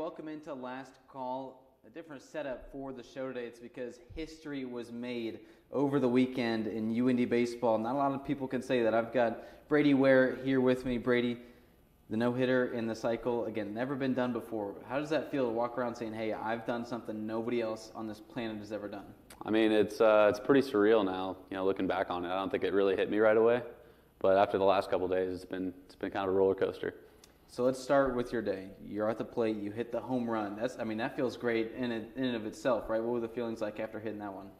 welcome into Last Call. A different setup for the show today. It's because history was made over the weekend in UIndy baseball. Not a lot of people can say that. I've got Brady Ware here with me. Brady, the no-hitter in the cycle, again, never been done before. How does that feel to walk around saying, hey, I've done something nobody else on this planet has ever done? I mean, it's pretty surreal now, looking back on it. I don't think it really hit me right away, but after the last couple of days, it's been kind of a roller coaster. So let's start with your day. You're at the plate, you hit the home run. That feels great in and of itself, right? What were the feelings like after hitting that one?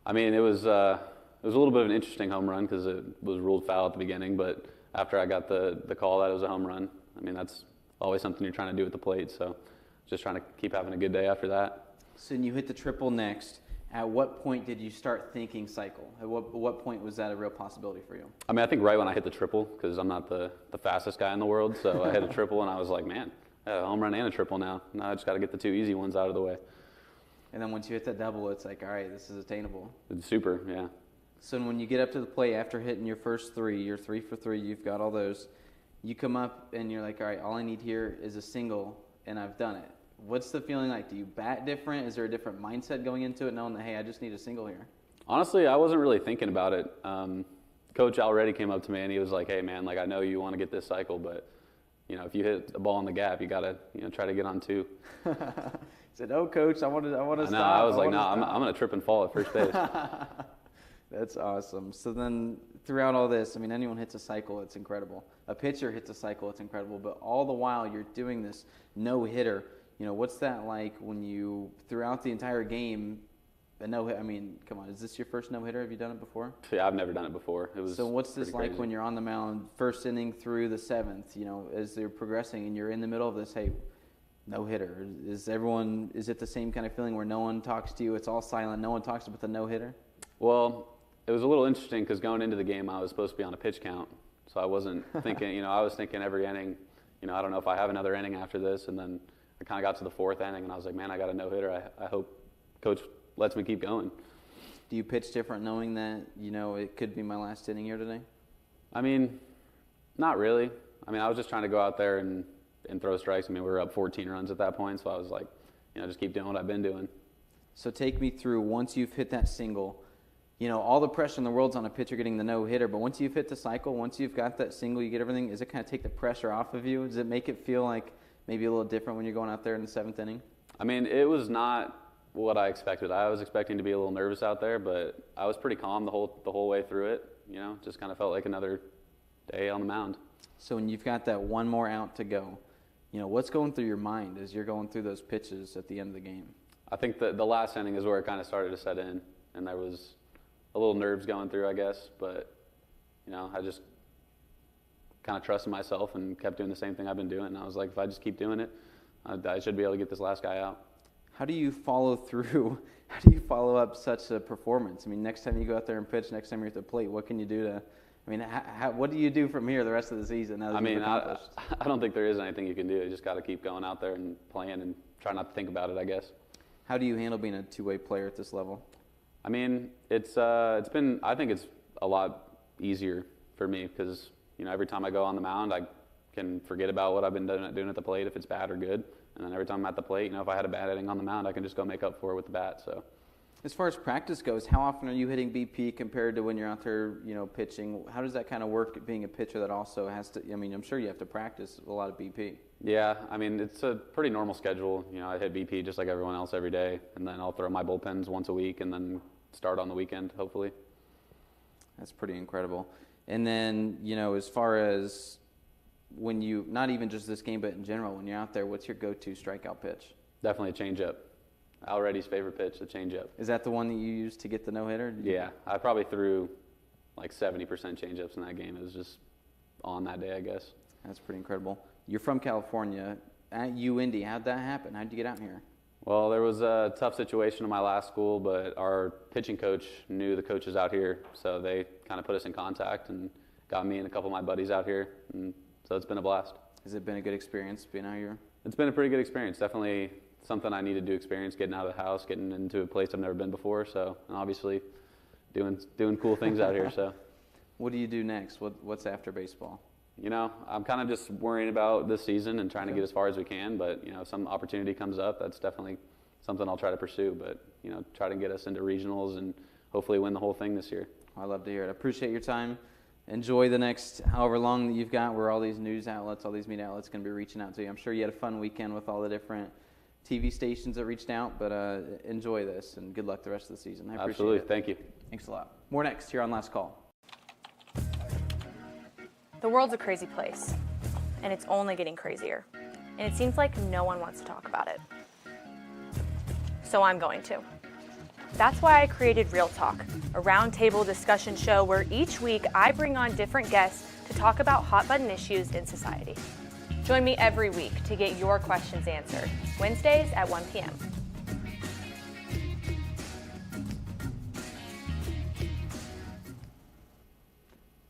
I mean, it was a little bit of an interesting home run because it was ruled foul at the beginning, but after I got the call that it was a home run, I mean, that's always something you're trying to do at the plate, so just trying to keep having a good day after that. So when you hit the triple next, at what point did you start thinking cycle? At what point was that a real possibility for you? I mean, I think right when I hit the triple, because I'm not the fastest guy in the world, so I hit a triple and I was like, man, I have a home run and a triple now. Now I just got to get the two easy ones out of the way. And then once you hit that double, it's like, all right, this is attainable. It's super, yeah. So when you get up to the plate after hitting your first three, you're 3 for 3, you've got all those, you come up and you're like, all right, all I need here is a single, and I've done it. What's the feeling like? Do you bat different? Is there a different mindset going into it, knowing that, hey, I just need a single here? Honestly, I wasn't really thinking about it. Coach already came up to me and he was like, hey, man, I know you want to get this cycle, but, if you hit a ball in the gap, you got to, try to get on two. He said, oh, Coach, I want to stop. No, I was like, no, I'm going to trip and fall at first base. That's awesome. So then throughout all this, anyone hits a cycle, it's incredible. A pitcher hits a cycle, it's incredible. But all the while you're doing this no-hitter, what's that like when you, throughout the entire game, come on, is this your first no-hitter? Have you done it before? Yeah, I've never done it before. So what's this like crazy. when you're on the mound, first inning through the seventh, as they're progressing and you're in the middle of this, hey, no-hitter. Is it the same kind of feeling where no one talks to you, it's all silent, no one talks about the no-hitter? Well, it was a little interesting because going into the game, I was supposed to be on a pitch count. So I wasn't thinking, I was thinking every inning, I don't know if I have another inning after this. And then I kind of got to the fourth inning and I was like, man, I got a no-hitter. I hope Coach lets me keep going. Do you pitch different knowing that, it could be my last inning here today? I mean, not really. I was just trying to go out there and throw strikes. We were up 14 runs at that point. So I was like, just keep doing what I've been doing. So take me through, once you've hit that single, all the pressure in the world's on a pitcher getting the no-hitter, but once you've hit the cycle, once you've got that single, you get everything, does it kind of take the pressure off of you? Does it make it feel like maybe a little different when you're going out there in the seventh inning? It was not what I expected. I was expecting to be a little nervous out there, but I was pretty calm the whole way through it. Just kind of felt like another day on the mound. So when you've got that one more out to go, what's going through your mind as you're going through those pitches at the end of the game? I think the last inning is where it kind of started to set in, and there was a little nerves going through, I guess, but, I just kind of trusted myself and kept doing the same thing I've been doing. And I was like, if I just keep doing it, I should be able to get this last guy out. How do you follow through? How do you follow up such a performance? Next time you go out there and pitch, next time you're at the plate, what can you do to, what do you do from here the rest of the season? I don't think there is anything you can do. You just got to keep going out there and playing and try not to think about it, I guess. How do you handle being a two-way player at this level? I think it's a lot easier for me because, every time I go on the mound, I can forget about what I've been doing at the plate, if it's bad or good. And then every time I'm at the plate, if I had a bad inning on the mound, I can just go make up for it with the bat. So, as far as practice goes, how often are you hitting BP compared to when you're out there, pitching? How does that kind of work being a pitcher that also has to, I'm sure you have to practice a lot of BP. Yeah, it's a pretty normal schedule. I hit BP just like everyone else every day, and then I'll throw my bullpens once a week and then start on the weekend, hopefully. That's pretty incredible. And then, as far as when you, not even just this game, but in general, when you're out there, what's your go-to strikeout pitch? Definitely a changeup. Already's favorite pitch, the changeup. Is that the one that you used to get the no-hitter? Yeah, I probably threw like 70% changeups in that game. It was just on that day, I guess. That's pretty incredible. You're from California. At UIndy, how'd that happen? How'd you get out here? Well, there was a tough situation in my last school, but our pitching coach knew the coaches out here, so they kind of put us in contact and got me and a couple of my buddies out here, and so it's been a blast. Has it been a good experience being out here? It's been a pretty good experience. Definitely something I needed to experience, getting out of the house, getting into a place I've never been before, so, and obviously doing cool things out here. So, what do you do next? What's after baseball? I'm kind of just worrying about this season and trying to get as far as we can. But, if some opportunity comes up, that's definitely something I'll try to pursue. But, try to get us into regionals and hopefully win the whole thing this year. I love to hear it. I appreciate your time. Enjoy the next however long that you've got where all these news outlets, all these media outlets going to be reaching out to you. I'm sure you had a fun weekend with all the different TV stations that reached out, but enjoy this and good luck the rest of the season. I appreciate Absolutely. it. Thank you. Thanks a lot. More next here on Last Call. The world's a crazy place, and it's only getting crazier. And it seems like no one wants to talk about it. So I'm going to. That's why I created Real Talk, a roundtable discussion show where each week I bring on different guests to talk about hot-button issues in society. Join me every week to get your questions answered, Wednesdays at 1 p.m.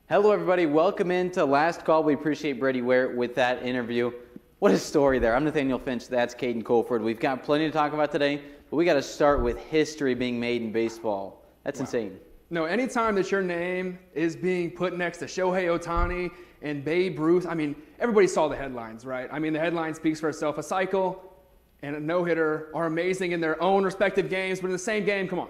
Hello, everybody. Welcome into Last Call. We appreciate Brady Ware with that interview. What a story there. I'm Nathaniel Finch. That's Caden Colford. We've got plenty to talk about today, but we got to start with history being made in baseball. That's insane. No, anytime that your name is being put next to Shohei Ohtani and Babe Ruth, everybody saw the headlines, right? The headline speaks for itself. A cycle and a no-hitter are amazing in their own respective games, but in the same game, come on.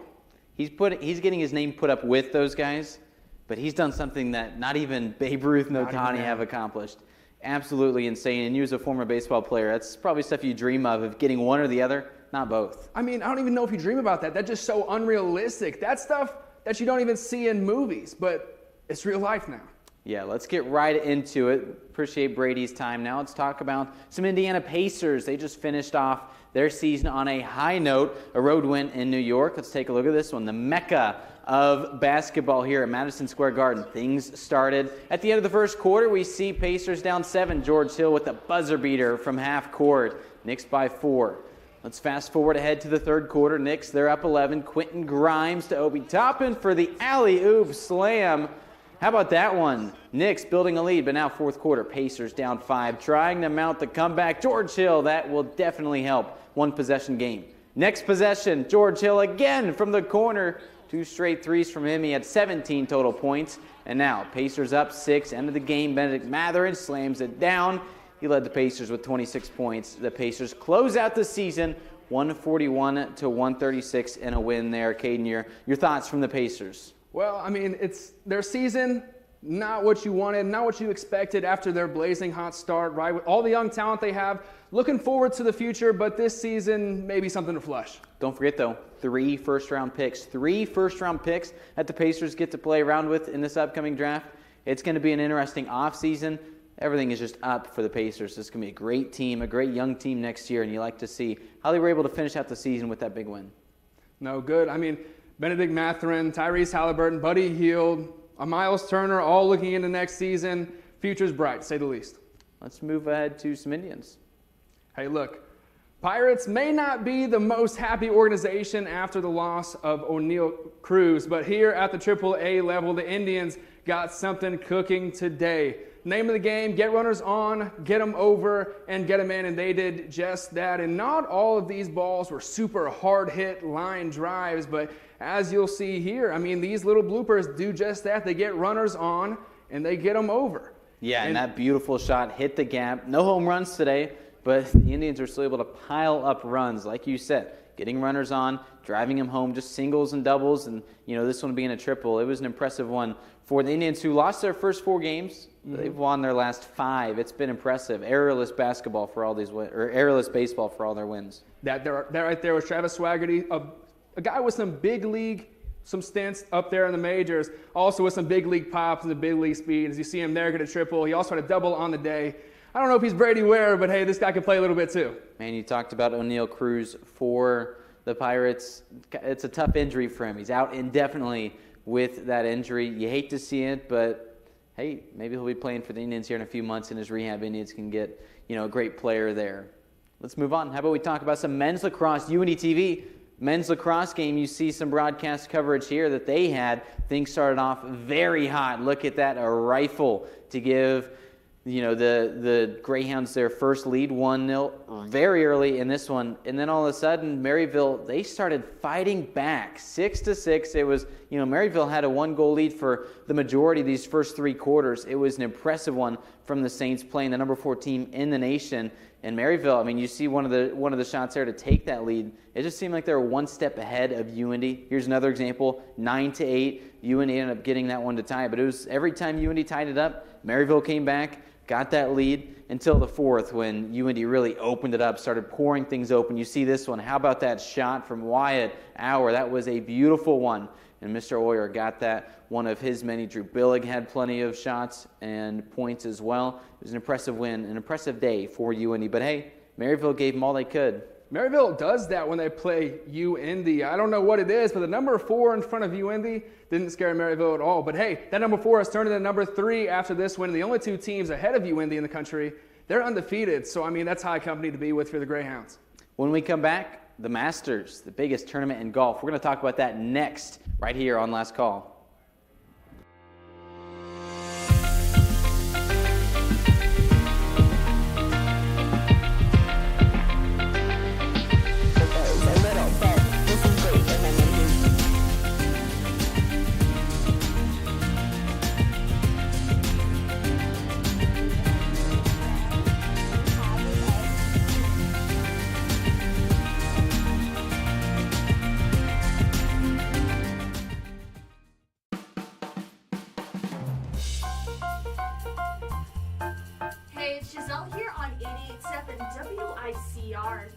He's getting his name put up with those guys, but he's done something that not even Babe Ruth and Ohtani have accomplished. Absolutely insane. And you as a former baseball player, that's probably stuff you dream of getting one or the other, not both. I don't even know if you dream about that. That's just so unrealistic. That's stuff that you don't even see in movies, but it's real life now. Yeah, let's get right into it. Appreciate Brady's time. Now let's talk about some Indiana Pacers. They just finished off their season on a high note, a road win in New York. Let's take a look at this one. The Mecca of basketball here at Madison Square Garden. Things started at the end of the first quarter. We see Pacers down 7. George Hill with a buzzer beater from half court. Knicks by 4. Let's fast forward ahead to the third quarter. Knicks, they're up 11. Quentin Grimes to Obi Toppin for the alley-oop slam. How about that one? Knicks building a lead, but now fourth quarter. Pacers down 5, trying to mount the comeback. George Hill, that will definitely help. One possession game. Next possession, George Hill again from the corner. 2 straight threes from him. He had 17 total points. And now Pacers up 6. End of the game, Benedict Mathurin slams it down. He led the Pacers with 26 points. The Pacers close out the season 141 to 136 in a win there. Caden, your thoughts from the Pacers? Well, it's their season, not what you wanted, not what you expected after their blazing hot start, right? With all the young talent they have, looking forward to the future, but this season, maybe something to flush. Don't forget, though, 3 first-round picks. 3 first-round picks that the Pacers get to play around with in this upcoming draft. It's going to be an interesting offseason. Everything is just up for the Pacers. This is going to be a great team, a great young team next year, and you like to see how they were able to finish out the season with that big win. No, good. Benedict Mathurin, Tyrese Halliburton, Buddy Hield, Miles Turner, all looking into next season. Future's bright, to say the least. Let's move ahead to some Indians. Hey, look, Pirates may not be the most happy organization after the loss of O'Neal Cruz, but here at the AAA level, the Indians got something cooking today. Name of the game, get runners on, get them over, and get them in, and they did just that. And not all of these balls were super hard-hit line drives, but as you'll see here, these little bloopers do just that. They get runners on, and they get them over. Yeah, and that beautiful shot hit the gap. No home runs today, but the Indians are still able to pile up runs, like you said, getting runners on, driving them home, just singles and doubles, and this one being a triple. It was an impressive one for the Indians, who lost their first 4 games. They've won their last 5. It's been impressive. Errorless basketball for all these errorless baseball for all their wins. That right there was Travis Swaggerty, a guy with some big league, some stints up there in the majors, also with some big league pops and the big league speed. As you see him there get a triple. He also had a double on the day. I don't know if he's Brady Ware, but hey, this guy can play a little bit too. Man, you talked about O'Neal Cruz for the Pirates. It's a tough injury for him. He's out indefinitely with that injury. You hate to see it, but hey, maybe he'll be playing for the Indians here in a few months in his rehab. Indians can get, a great player there. Let's move on. How about we talk about some men's lacrosse? UINDYTV men's lacrosse game. You see some broadcast coverage here that they had. Things started off very hot. Look at that, a rifle to give the Greyhounds their first lead, 1-0 very early in this one. And then all of a sudden, Maryville, they started fighting back, 6-6. It was, Maryville had a 1-goal lead for the majority of these first 3 quarters. It was an impressive one from the Saints, playing the number 4 team in the nation. And Maryville, you see one of the shots there to take that lead. It just seemed like they were one step ahead of UIndy. Here's another example, 9-8. UIndy ended up getting that one to tie. But it was every time UIndy tied it up, Maryville came back, got that lead until the 4th, when UIndy really opened it up, started pouring things open. You see this one. How about that shot from Wyatt Auer? That was a beautiful one. And Mr. Oyer got that, one of his many. Drew Billig had plenty of shots and points as well. It was an impressive win, an impressive day for UIndy. But hey, Maryville gave them all they could. Maryville does that when they play UIndy. I don't know what it is, but the number 4 in front of UIndy didn't scare Maryville at all. But hey, that number 4 has turned into number 3 after this win. The only 2 teams ahead of UIndy in the country, they're undefeated. So, that's high company to be with for the Greyhounds. When we come back, the Masters, the biggest tournament in golf. We're going to talk about that next, right here on Last Call. Hey, it's Giselle here on 88.7 WICR.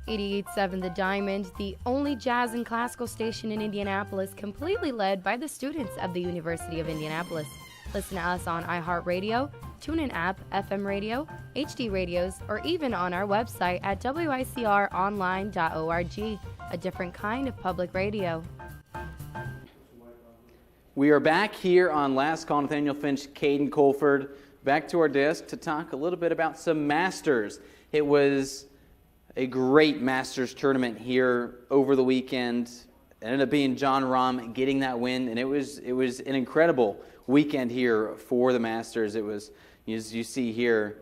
88.7 The Diamond, the only jazz and classical station in Indianapolis, completely led by the students of the University of Indianapolis. Listen to us on iHeartRadio, TuneIn app, FM radio, HD radios, or even on our website at wicronline.org, a different kind of public radio. We are back here on Last Call. Nathaniel Finch, Caden Colford, back to our desk to talk a little bit about some Masters. It was a great Masters tournament here over the weekend. It ended up being John Rahm getting that win, and it was an incredible weekend here for the Masters. It was, as you see here,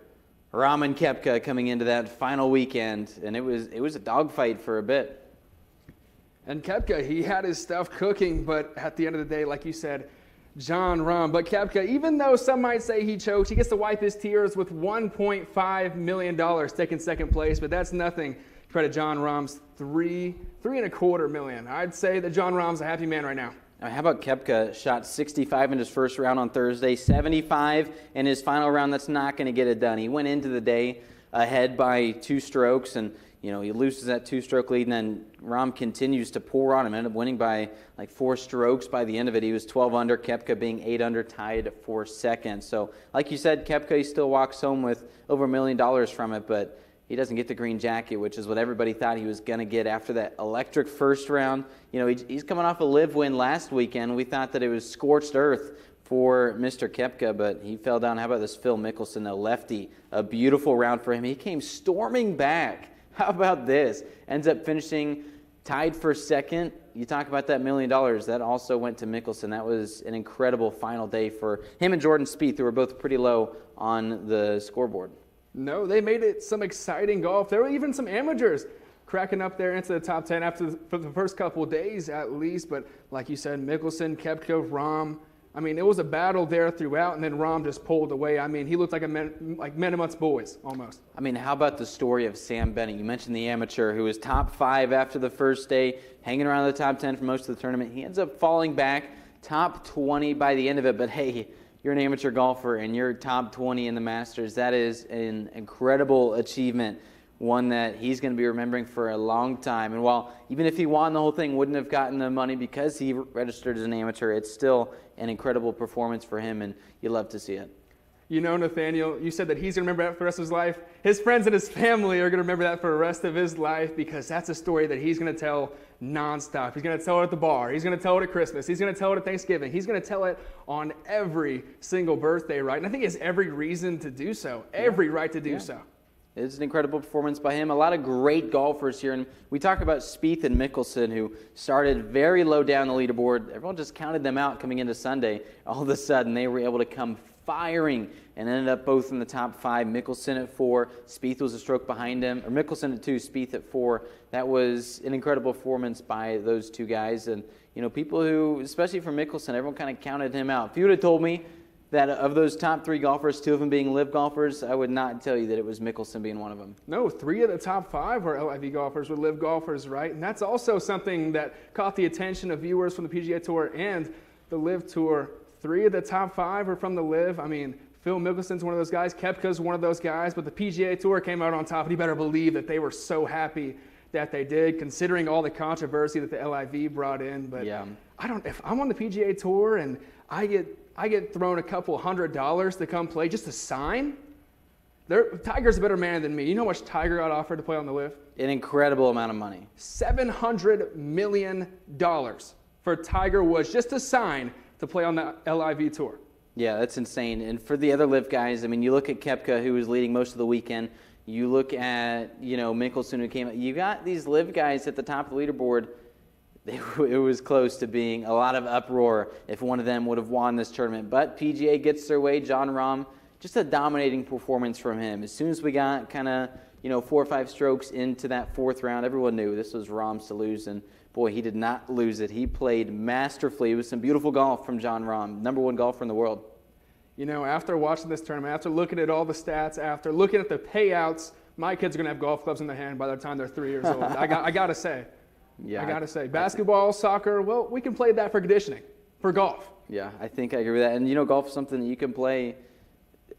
Rahm and Koepka coming into that final weekend, and it was a dogfight for a bit. And Koepka, he had his stuff cooking, but at the end of the day, like you said, John Rahm. But Koepka, even though some might say he choked, he gets to wipe his tears with $1.5 million, taking second place. But that's nothing compared to John Rahm's $3.25 million. I'd say that John Rahm's a happy man right now. How about Koepka? Shot 65 in his first round on Thursday, 75 in his final round. That's not going to get it done. He went into the day ahead by 2 strokes, and he loses that 2-stroke lead, and then Rahm continues to pour on him. Ended up winning by like 4 strokes by the end of it. He was 12 under, Koepka being 8 under, tied for second. So, like you said, Koepka, he still walks home with over $1 million from it, but he doesn't get the green jacket, which is what everybody thought he was going to get after that electric first round. He's coming off a live win last weekend. We thought that it was scorched earth for Mr. Koepka, but he fell down. How about this Phil Mickelson, the lefty? A beautiful round for him. He came storming back. How about this? Ends up finishing tied for second. You talk about that $1 million. That also went to Mickelson. That was an incredible final day for him and Jordan Spieth, who were both pretty low on the scoreboard. No, they made it some exciting golf. There were even some amateurs cracking up there into the top 10 for the first couple of days at least. But like you said, Mickelson, Koepka, Rahm. It was a battle there throughout, and then Rahm just pulled away. He looked like men amongst boys, almost. How about the story of Sam Bennett? You mentioned the amateur who was top 5 after the first day, hanging around the top 10 for most of the tournament. He ends up falling back, top 20 by the end of it. But hey, you're an amateur golfer, and you're top 20 in the Masters. That is an incredible achievement, one that he's going to be remembering for a long time. And while even if he won the whole thing, wouldn't have gotten the money because he registered as an amateur, it's still an incredible performance for him, and you love to see it. Nathaniel, you said that he's going to remember that for the rest of his life. His friends and his family are going to remember that for the rest of his life, because that's a story that he's going to tell nonstop. He's going to tell it at the bar. He's going to tell it at Christmas. He's going to tell it at Thanksgiving. He's going to tell it on every single birthday, right? And I think he has every reason to do so, every right to do so. It's an incredible performance by him. A lot of great golfers here. And we talk about Spieth and Mickelson, who started very low down the leaderboard. Everyone just counted them out coming into Sunday. All of a sudden, they were able to come firing and ended up both in the top 5. Mickelson at 4. Spieth was a stroke behind him. Or Mickelson at 2, Spieth at 4. That was an incredible performance by those two guys. And, people who, especially from Mickelson, everyone kind of counted him out. If you would have told me that of those top 3 golfers, 2 of them being live golfers, I would not tell you that it was Mickelson being one of them. No, 3 of the top 5 were LIV golfers, were live golfers, right? And that's also something that caught the attention of viewers from the PGA Tour and the Live Tour. 3 of the top 5 are from the Live. I mean, Phil Mickelson's one of those guys. Koepka's one of those guys. But the PGA Tour came out on top, and you better believe that they were so happy that they did, considering all the controversy that the LIV brought in. But yeah. If I'm on the PGA Tour and I get thrown a couple $100 to come play just to sign, Tiger's a better man than me. You know how much Tiger got offered to play on the Live? An incredible amount of money. $700 million for Tiger Woods just to sign to play on the LIV Tour. Yeah, that's insane. And for the other Live guys, I mean, you look at Koepka, who was leading most of the weekend. You look at, Mickelson, who came. You got these Live guys at the top of the leaderboard. It was close to being a lot of uproar if one of them would have won this tournament. But PGA gets their way. Jon Rahm, just a dominating performance from him. As soon as we got kind of, 4 or 5 strokes into that 4th round, everyone knew this was Rahm's to lose. And boy, he did not lose it. He played masterfully. It was some beautiful golf from Jon Rahm, #1 golfer in the world. After watching this tournament, after looking at all the stats, after looking at the payouts, my kids are going to have golf clubs in their hand by the time they're 3 years old. I got to say. Yeah, I got to say. Basketball, soccer, well, we can play that for conditioning, for golf. Yeah, I think I agree with that. And, golf is something that you can play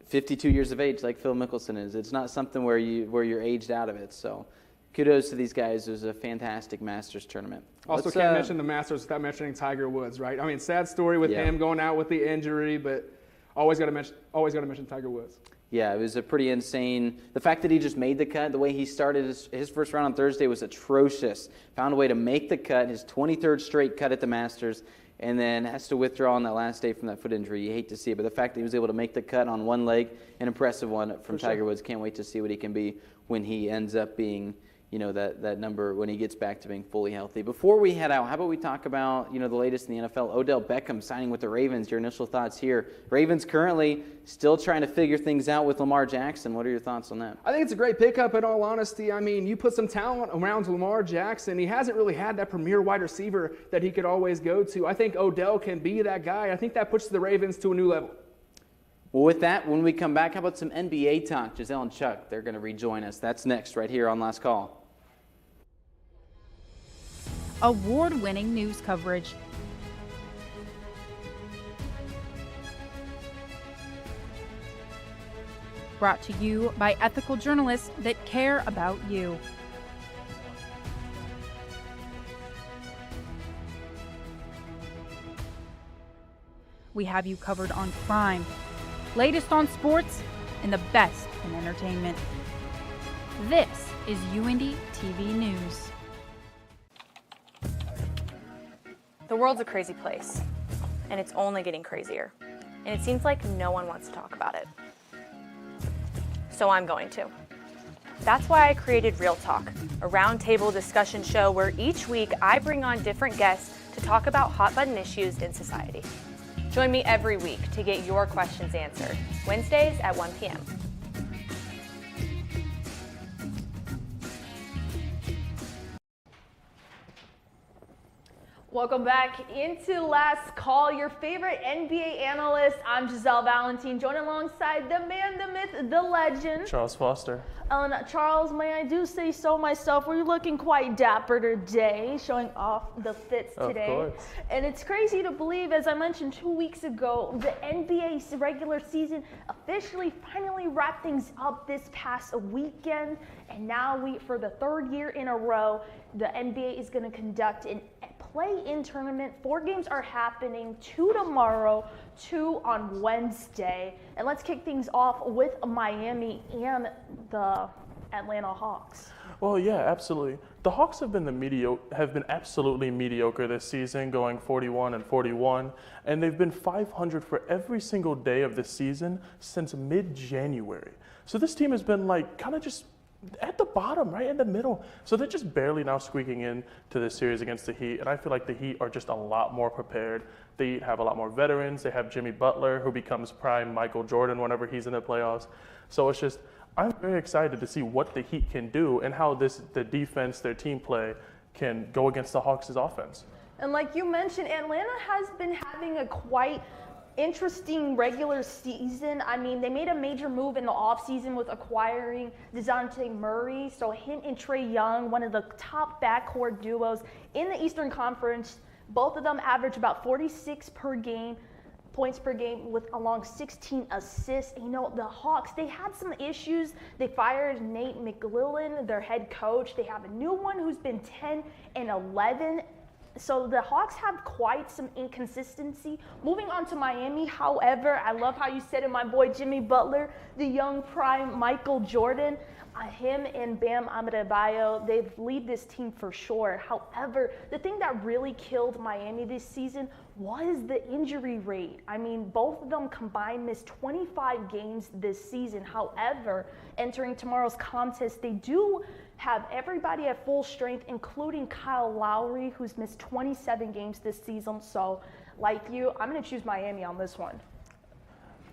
52 years of age like Phil Mickelson is. It's not something where you're aged out of it. So kudos to these guys. It was a fantastic Masters tournament. Also, can't mention the Masters without mentioning Tiger Woods, right? I mean, sad story with him going out with the injury, but always got to mention Tiger Woods. Yeah, it was a pretty insane. The fact that he just made the cut, the way he started his first round on Thursday was atrocious. Found a way to make the cut, his 23rd straight cut at the Masters, and then has to withdraw on that last day from that foot injury. You hate to see it, but the fact that he was able to make the cut on one leg, an impressive one from Tiger Woods. Can't wait to see what he can be when he ends up being, that number when he gets back to being fully healthy. Before we head out, how about we talk about, the latest in the NFL? Odell Beckham signing with the Ravens. Your initial thoughts here. Ravens currently still trying to figure things out with Lamar Jackson. What are your thoughts on that? I think it's a great pickup, in all honesty. I mean, you put some talent around Lamar Jackson. He hasn't really had that premier wide receiver that he could always go to. I think Odell can be that guy. I think that puts the Ravens to a new level. Well, with that, when we come back, how about some NBA talk? Giselle and Chuck, they're going to rejoin us. That's next right here on Last Call. Award-winning news coverage. Brought to you by ethical journalists that care about you. We have you covered on crime, latest on sports, and the best in entertainment. This is UINDYTV News. The world's a crazy place, and it's only getting crazier. And it seems like no one wants to talk about it. So I'm going to. That's why I created Real Talk, a roundtable discussion show where each week I bring on different guests to talk about hot-button issues in society. Join me every week to get your questions answered, Wednesdays at 1 p.m. Welcome back into Last Call, your favorite NBA analyst. I'm Giselle Valentine, joined alongside the man, the myth, the legend, Charles Foster. Charles, may I do say so myself, we're looking quite dapper today, showing off the fits today. Of course. And it's crazy to believe, as I mentioned 2 weeks ago, the NBA's regular season officially finally wrapped things up this past weekend. And now for the 3rd year in a row, the NBA is going to conduct an play-in tournament. 4 games are happening, 2 tomorrow, 2 on Wednesday. And let's kick things off with Miami and the Atlanta Hawks. Well, yeah, absolutely. The Hawks have been absolutely mediocre this season, going 41-41, and they've been 500 for every single day of the season since mid-January. So this team has been kind of just at the bottom, right in the middle. So they're just barely now squeaking in to this series against the Heat. And I feel like the Heat are just a lot more prepared. The Heat have a lot more veterans. They have Jimmy Butler, who becomes prime Michael Jordan whenever he's in the playoffs. So it's just, I'm very excited to see what the Heat can do and how the defense, their team play, can go against the Hawks' offense. And like you mentioned, Atlanta has been having a quite interesting regular season. I mean, they made a major move in the offseason with acquiring DeJounte Murray. So him and Trae Young, one of the top backcourt duos in the Eastern Conference. Both of them average about 46 points per game with along 16 assists. You know, the Hawks, they had some issues. They fired Nate McMillan, their head coach. They have a new one who's been 10-11. So the Hawks have quite some inconsistency. Moving on to Miami, however, I love how you said it, my boy Jimmy Butler, the young prime Michael Jordan. Him and Bam Adebayo, they lead this team for sure. However, the thing that really killed Miami this season was the injury rate. I mean, both of them combined missed 25 games this season. However, entering tomorrow's contest, they do have everybody at full strength, including Kyle Lowry, who's missed 27 games this season. So, like you, I'm going to choose Miami on this one.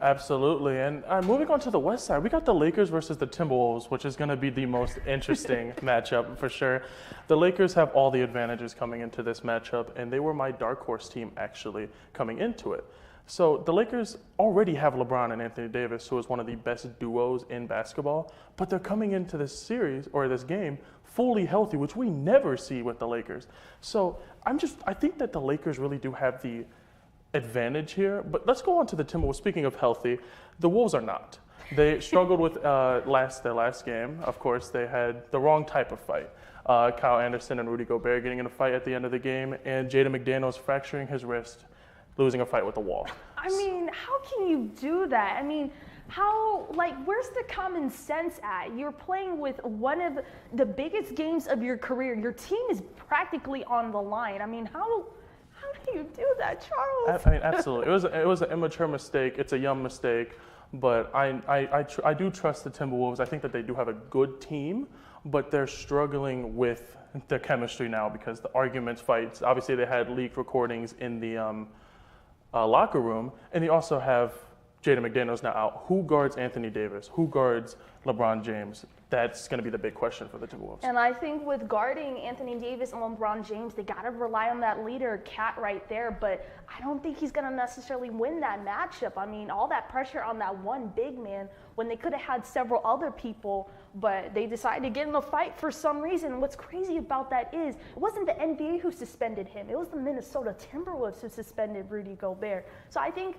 Absolutely. And moving on to the West side, we got the Lakers versus the Timberwolves, which is going to be the most interesting matchup for sure. The Lakers have all the advantages coming into this matchup, and they were my dark horse team actually coming into it. So the Lakers already have LeBron and Anthony Davis, who is one of the best duos in basketball, but they're coming into this series or this game fully healthy, which we never see with the Lakers. So I think that the Lakers really do have the advantage here. But let's go on to the Timberwolves. Speaking of healthy, the Wolves are not. They struggled with their last game. Of course, they had the wrong type of fight. Kyle Anderson and Rudy Gobert getting in a fight at the end of the game, and Jaden McDaniels fracturing his wrist, losing a fight with the wall. I mean, how can you do that? I mean, where's the common sense at? You're playing with one of the biggest games of your career. Your team is practically on the line. I mean, how do you do that, Charles? I mean, absolutely. It was an immature mistake. It's a young mistake. But I do trust the Timberwolves. I think that they do have a good team, but they're struggling with the chemistry now because the arguments, fights. Obviously, they had leaked recordings in the locker room, and they also have Jaden McDaniels now out. Who guards Anthony Davis? Who guards LeBron James? That's going to be the big question for the Timberwolves. And I think with guarding Anthony Davis and LeBron James, they got to rely on that leader, Cat, right there. But I don't think he's going to necessarily win that matchup. I mean, all that pressure on that one big man when they could have had several other people, but they decided to get in a fight for some reason. And what's crazy about that is it wasn't the NBA who suspended him. It was the Minnesota Timberwolves who suspended Rudy Gobert. So I think,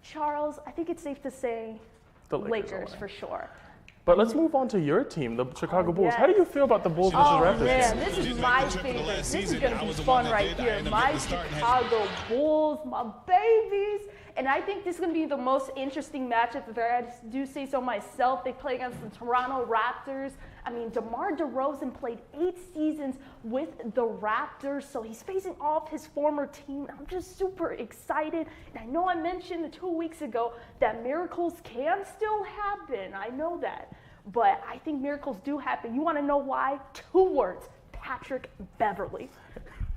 Charles, it's safe to say the Lakers for sure. But let's move on to your team, the Chicago Bulls. How do you feel about the Bulls versus Raptors? Oh, man, this is my favorite. This is going to be fun right here. My Chicago Bulls, my babies. And I think this is going to be the most interesting matchup, if I do say so myself. They play against the Toronto Raptors. I mean, DeMar DeRozan played 8 seasons with the Raptors, so he's facing off his former team. I'm just super excited. And I know I mentioned 2 weeks ago that miracles can still happen. I know that. But I think miracles do happen. You want to know why? 2 words: Patrick Beverley.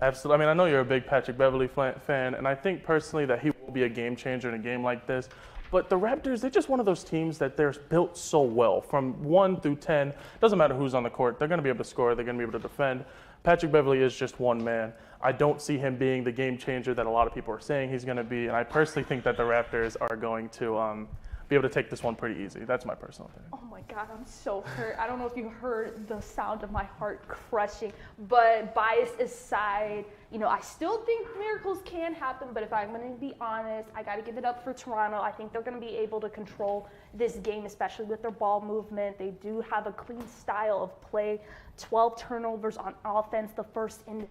Absolutely. I mean, I know you're a big Patrick Beverley fan, and I think personally that he will be a game changer in a game like this. But the Raptors, they're just one of those teams that they're built so well. From 1 through 10, doesn't matter who's on the court, they're going to be able to score, they're going to be able to defend. Patrick Beverley is just one man. I don't see him being the game changer that a lot of people are saying he's going to be, and I personally think that the Raptors are going to be able to take this one pretty easy. That's my personal opinion. Oh my God, I'm so hurt. I don't know if you heard the sound of my heart crushing, but bias aside, I still think miracles can happen, but if I'm going to be honest, I got to give it up for Toronto. I think they're going to be able to control this game, especially with their ball movement. They do have a clean style of play, 12 turnovers on offense, the first in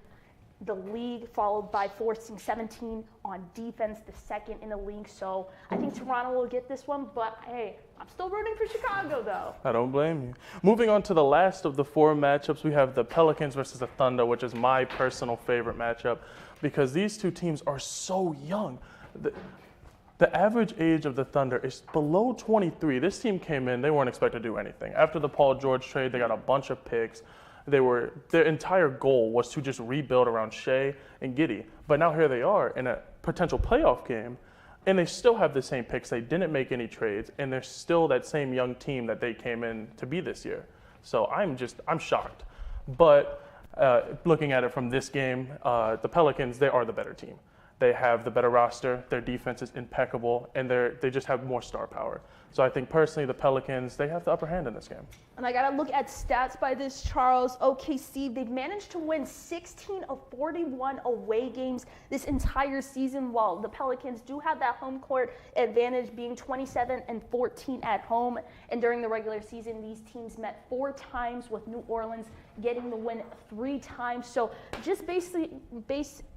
the league, followed by forcing 17 on defense, the second in the league. So I think Toronto will get this one, but hey, I'm still rooting for Chicago though. I don't blame you. Moving on to the last of the 4 matchups, we have the Pelicans versus the Thunder, which is my personal favorite matchup because these 2 teams are so young. The average age of the Thunder is below 23. This team came in, they weren't expected to do anything. After the Paul George trade, they got a bunch of picks. Their entire goal was to just rebuild around Shea and Giddey. But now here they are in a potential playoff game, and they still have the same picks. They didn't make any trades, and they're still that same young team that they came in to be this year. So I'm shocked. But looking at it from this game, the Pelicans, they are the better team. They have the better roster, their defense is impeccable, and they just have more star power. So I think personally the Pelicans, they have the upper hand in this game. And I got to look at stats by this, Charles. OKC, they've managed to win 16 of 41 away games this entire season, while the Pelicans do have that home court advantage, being 27 and 14 at home. And during the regular season, these teams met 4 times, with New Orleans getting the win 3 times. So just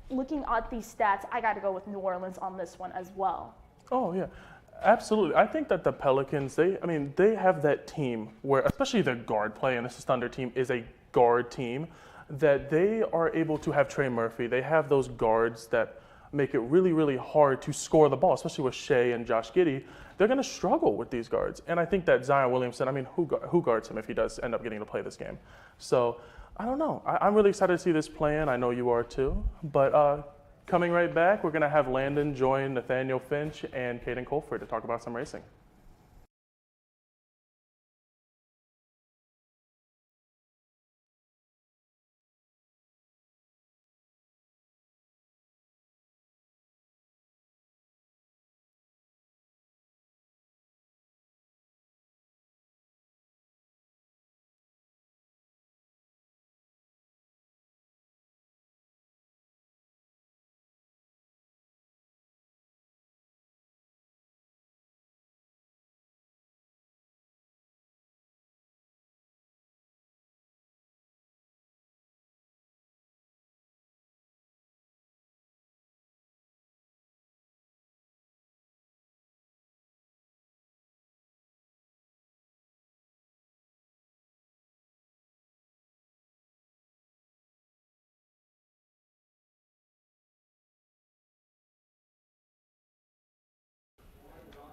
looking at these stats, I got to go with New Orleans on this one as well. Oh, yeah. Absolutely. I think that the Pelicans, they have that team where, especially their guard play, and this Thunder team is a guard team, that they are able to have Trey Murphy. They have those guards that make it really, really hard to score the ball, especially with Shea and Josh Giddey. They're going to struggle with these guards. And I think that Zion Williamson, who guards him if he does end up getting to play this game? So, I don't know. I'm really excited to see this play in. I know you are too. But coming right back, we're going to have Landon join Nathaniel Finch and Caden Colford to talk about some racing.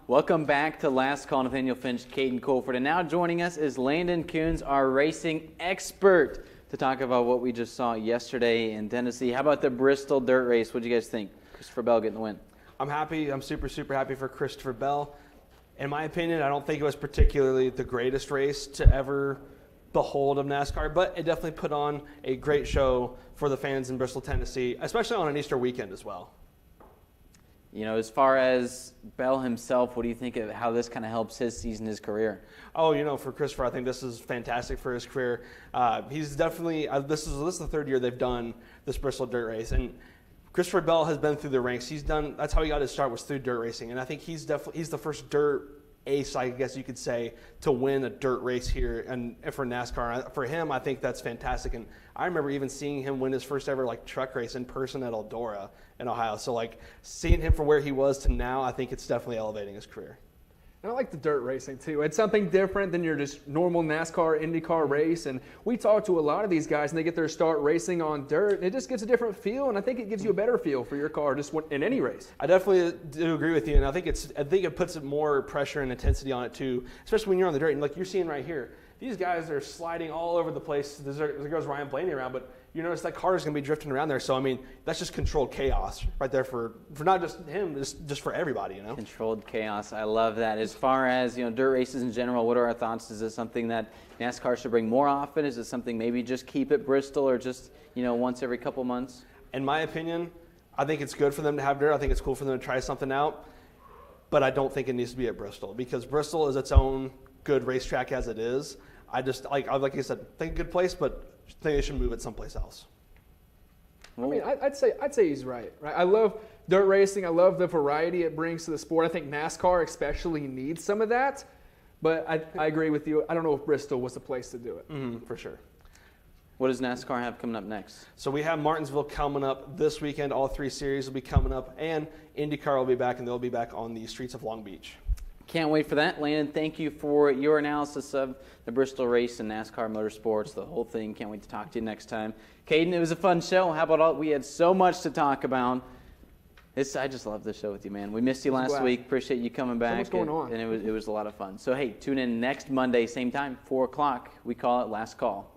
Welcome back to Last Call. Nathaniel Finch, Caden Colford, and now joining us is Landon Coons, our racing expert, to talk about what we just saw yesterday in Tennessee. How about the Bristol Dirt Race? What do you guys think? Christopher Bell getting the win. I'm happy. I'm super, super happy for Christopher Bell. In my opinion, I don't think it was particularly the greatest race to ever behold of NASCAR, but it definitely put on a great show for the fans in Bristol, Tennessee, especially on an Easter weekend as well. You know, as far as Bell himself, what do you think of how this kind of helps his season, his career? Oh, for Christopher, I think this is fantastic for his career. He's definitely, this is the 3rd year they've done this Bristol Dirt Race, and Christopher Bell has been through the ranks. That's how he got his start, was through dirt racing, and I think he's the first dirt ace, I guess you could say, to win a dirt race here and for NASCAR. For him, I think that's fantastic. And I remember even seeing him win his first ever truck race in person at Eldora in Ohio. So seeing him from where he was to now, I think it's definitely elevating his career. And I like the dirt racing too. It's something different than your just normal NASCAR, IndyCar race. And we talk to a lot of these guys and they get their start racing on dirt. And it just gives a different feel. And I think it gives you a better feel for your car just in any race. I definitely do agree with you. And I think it puts more pressure and intensity on it too, especially when you're on the dirt. And like you're seeing right here, these guys are sliding all over the place. There goes Ryan Blaney around, but you notice that car is going to be drifting around there. So, that's just controlled chaos right there for not just him, just for everybody, Controlled chaos. I love that. As far as, dirt races in general, what are our thoughts? Is this something that NASCAR should bring more often? Is it something maybe just keep at Bristol or just, once every couple months? In my opinion, I think it's good for them to have dirt. I think it's cool for them to try something out. But I don't think it needs to be at Bristol because Bristol is its own good racetrack as it is. I just, like I said, think a good place, but I think they should move it someplace else. I'd say he's right. I love dirt racing. I love the variety it brings to the sport. I think NASCAR especially needs some of that. But I agree with you. I don't know if Bristol was the place to do it. For sure. What does NASCAR have coming up next? So we have Martinsville coming up this weekend. All 3 series will be coming up. And IndyCar will be back, and they'll be back on the streets of Long Beach. Can't wait for that. Landon, thank you for your analysis of the Bristol race and NASCAR Motorsports, the whole thing. Can't wait to talk to you next time. Caden, it was a fun show. How about we had so much to talk about. I just love this show with you, man. We missed you last week. Appreciate you coming back. So much going on. And it was a lot of fun. So, hey, tune in next Monday, same time, 4 o'clock. We call it Last Call.